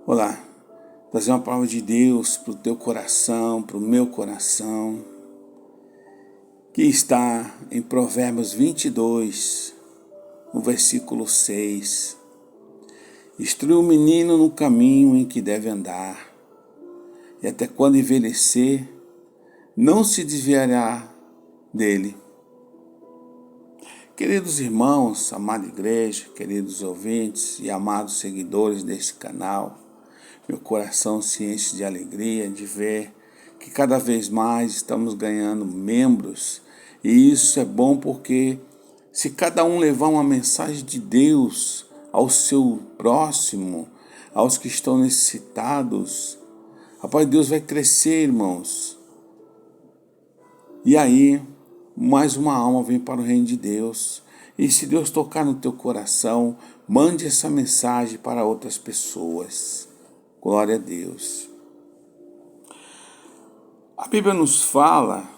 Olá, trazer uma palavra de Deus para o teu coração, para o meu coração, que está em Provérbios 22, no versículo 6. Instrui o menino no caminho em que deve andar, e até quando envelhecer, não se desviará dele. Queridos irmãos, amada igreja, queridos ouvintes e amados seguidores deste canal, meu coração se enche de alegria de ver que cada vez mais estamos ganhando membros. E isso é bom porque se cada um levar uma mensagem de Deus ao seu próximo, aos que estão necessitados, rapaz, Deus vai crescer, irmãos. E aí, mais uma alma vem para o reino de Deus. E se Deus tocar no teu coração, mande essa mensagem para outras pessoas. Glória a Deus. A Bíblia nos fala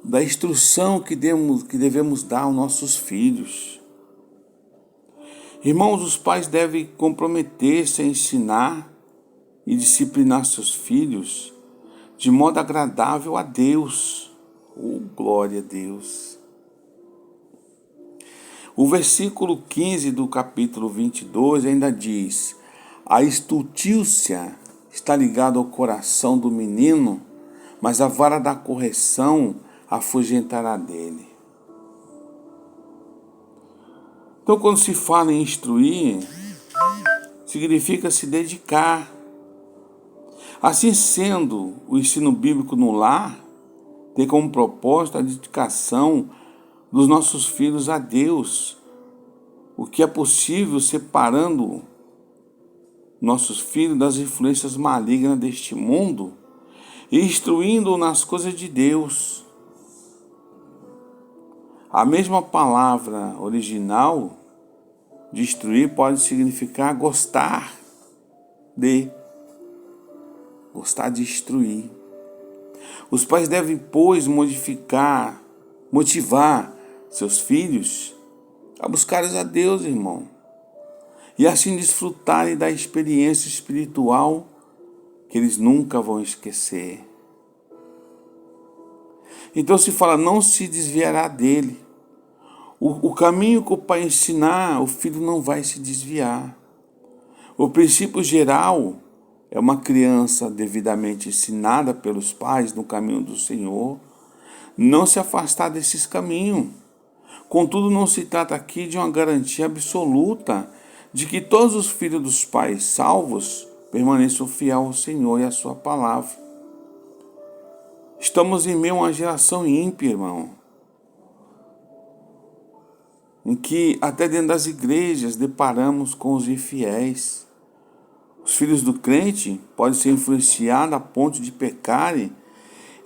da instrução que devemos dar aos nossos filhos. Irmãos, os pais devem comprometer-se a ensinar e disciplinar seus filhos de modo agradável a Deus. Oh, glória a Deus. O versículo 15 do capítulo 22 ainda diz: a estultícia está ligada ao coração do menino, mas a vara da correção afugentará dele. Então, quando se fala em instruir, significa se dedicar. Assim sendo, o ensino bíblico no lar tem como propósito a dedicação dos nossos filhos a Deus, o que é possível separando nossos filhos das influências malignas deste mundo e instruindo-os nas coisas de Deus. A mesma palavra original de instruir pode significar gostar de instruir. Os pais devem, pois, motivar seus filhos a buscarem a Deus, irmão, e assim desfrutarem da experiência espiritual que eles nunca vão esquecer. Então se fala, não se desviará dele. O caminho que o pai ensinar, o filho não vai se desviar. O princípio geral é uma criança devidamente ensinada pelos pais no caminho do Senhor não se afastar desses caminhos. Contudo, não se trata aqui de uma garantia absoluta de que todos os filhos dos pais salvos permaneçam fiéis ao Senhor e à sua palavra. Estamos em meio a uma geração ímpia, irmão, em que até dentro das igrejas deparamos com os infiéis. Os filhos do crente podem ser influenciados a ponto de pecarem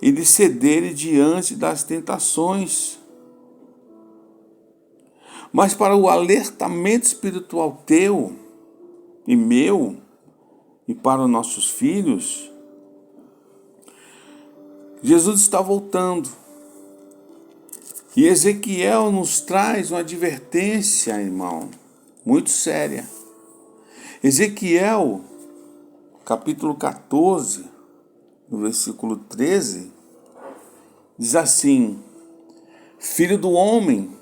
e de cederem diante das tentações. Mas para o alertamento espiritual teu e meu, e para os nossos filhos, Jesus está voltando. E Ezequiel nos traz uma advertência, irmão, muito séria. Ezequiel, capítulo 14, no versículo 13, diz assim: filho do homem,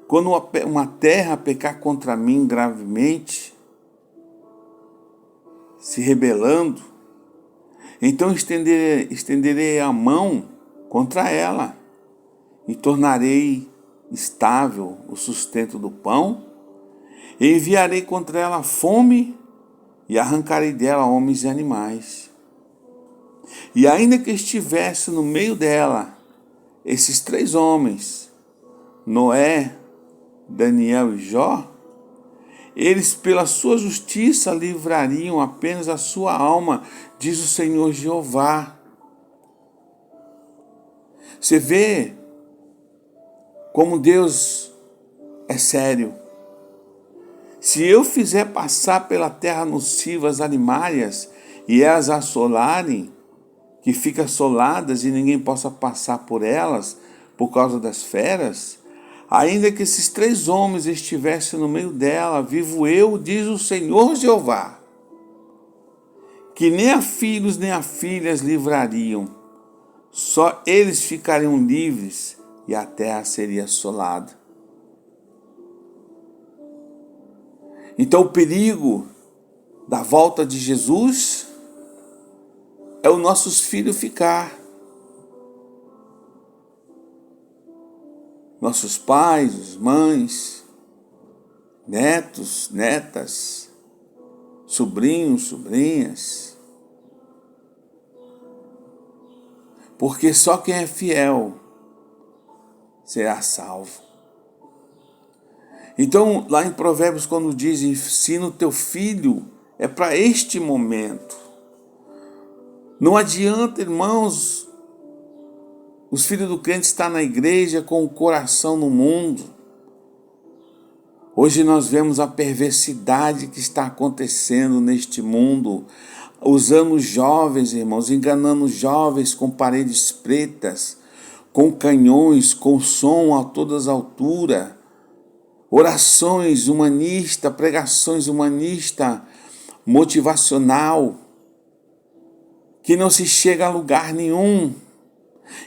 quando uma terra pecar contra mim gravemente, se rebelando, então estenderei a mão contra ela e tornarei estável o sustento do pão, e enviarei contra ela fome e arrancarei dela homens e animais. E ainda que estivesse no meio dela esses 3 homens, Noé, Daniel e Jó, eles pela sua justiça livrariam apenas a sua alma, diz o Senhor Jeová. Você vê como Deus é sério. Se eu fizer passar pela terra nociva as animárias e elas assolarem, que fiquem assoladas e ninguém possa passar por elas por causa das feras, ainda que esses 3 homens estivessem no meio dela, vivo eu, diz o Senhor Jeová, que nem a filhos nem a filhas livrariam, só eles ficariam livres e a terra seria assolada. Então o perigo da volta de Jesus é os nossos filhos ficar. Nossos pais, mães, netos, netas, sobrinhos, sobrinhas. Porque só quem é fiel será salvo. Então, lá em Provérbios, quando diz, ensina o teu filho, é para este momento. Não adianta, irmãos, os filhos do crente estar na igreja com o coração no mundo. Hoje nós vemos a perversidade que está acontecendo neste mundo, usando os jovens, irmãos, enganando os jovens com paredes pretas, com canhões, com som a todas as alturas, orações humanistas, pregações humanistas, motivacional, que não se chega a lugar nenhum.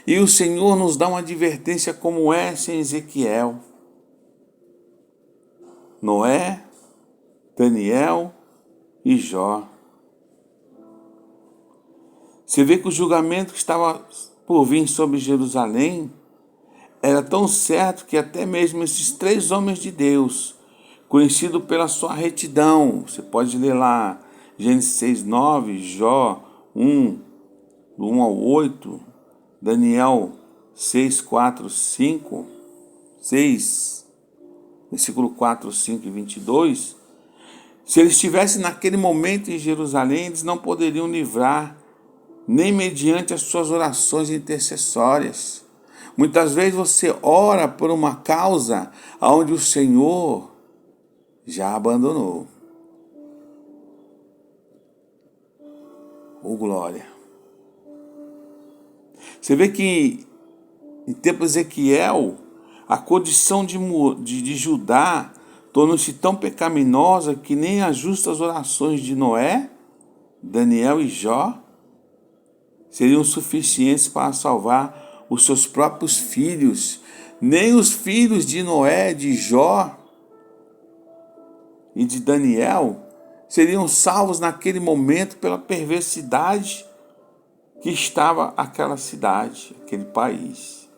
E o Senhor nos dá uma advertência como essa em Ezequiel. Noé, Daniel e Jó. Você vê que o julgamento que estava por vir sobre Jerusalém era tão certo que até mesmo esses 3 homens de Deus, conhecidos pela sua retidão, você pode ler lá Gênesis 6:9, Jó 1, do 1 ao 8, Daniel 6, 4, 5, 6, versículo 4, 5 e 22, se eles estivessem naquele momento em Jerusalém, eles não poderiam livrar, nem mediante as suas orações intercessórias. Muitas vezes você ora por uma causa onde o Senhor já abandonou. Oh, glória! Você vê que em tempo de Ezequiel, a condição de Judá tornou-se tão pecaminosa que nem as justas orações de Noé, Daniel e Jó seriam suficientes para salvar os seus próprios filhos. Nem os filhos de Noé, de Jó e de Daniel seriam salvos naquele momento pela perversidade que estava aquela cidade, aquele país.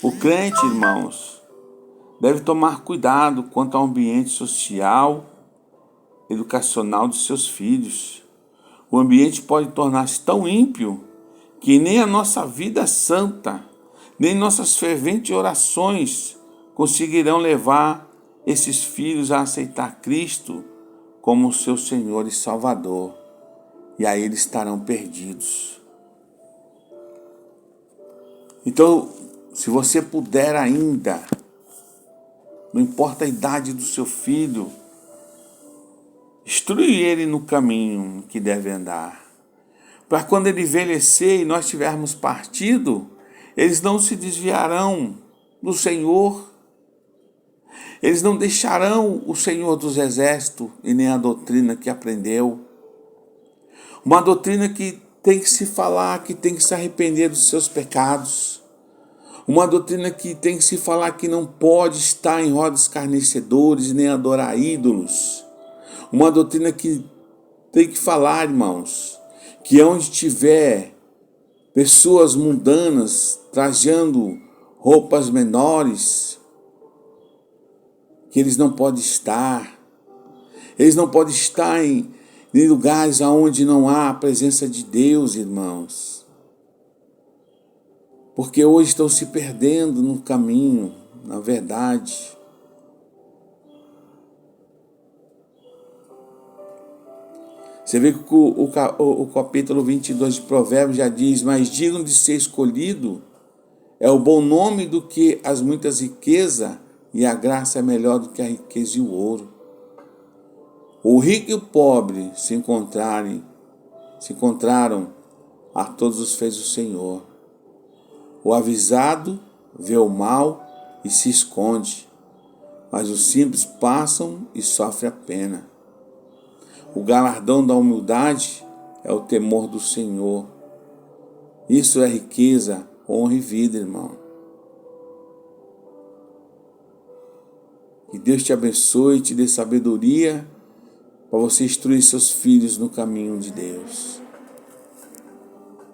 O crente, irmãos, deve tomar cuidado quanto ao ambiente social, educacional de seus filhos. O ambiente pode tornar-se tão ímpio que nem a nossa vida santa, nem nossas ferventes orações conseguirão levar esses filhos a aceitar Cristo como seu Senhor e Salvador. E aí eles estarão perdidos. Então, se você puder ainda, não importa a idade do seu filho, instrui ele no caminho que deve andar. Para quando ele envelhecer e nós tivermos partido, eles não se desviarão do Senhor. Eles não deixarão o Senhor dos Exércitos e nem a doutrina que aprendeu. Uma doutrina que tem que se falar, que tem que se arrepender dos seus pecados. Uma doutrina que tem que se falar que não pode estar em rodas escarnecedores nem adorar ídolos. Uma doutrina que tem que falar, irmãos, que onde tiver pessoas mundanas trajando roupas menores, que eles não podem estar. Eles não podem estar em lugares onde não há a presença de Deus, irmãos. Porque hoje estão se perdendo no caminho, na verdade. Você vê que o capítulo 22 de Provérbios já diz: mais digno de ser escolhido é o bom nome do que as muitas riquezas, e a graça é melhor do que a riqueza e o ouro. O rico e o pobre se encontraram, a todos os fez o Senhor. O avisado vê o mal e se esconde, mas os simples passam e sofrem a pena. O galardão da humildade é o temor do Senhor. Isso é riqueza, honra e vida, irmão. Que Deus te abençoe e te dê sabedoria para você instruir seus filhos no caminho de Deus.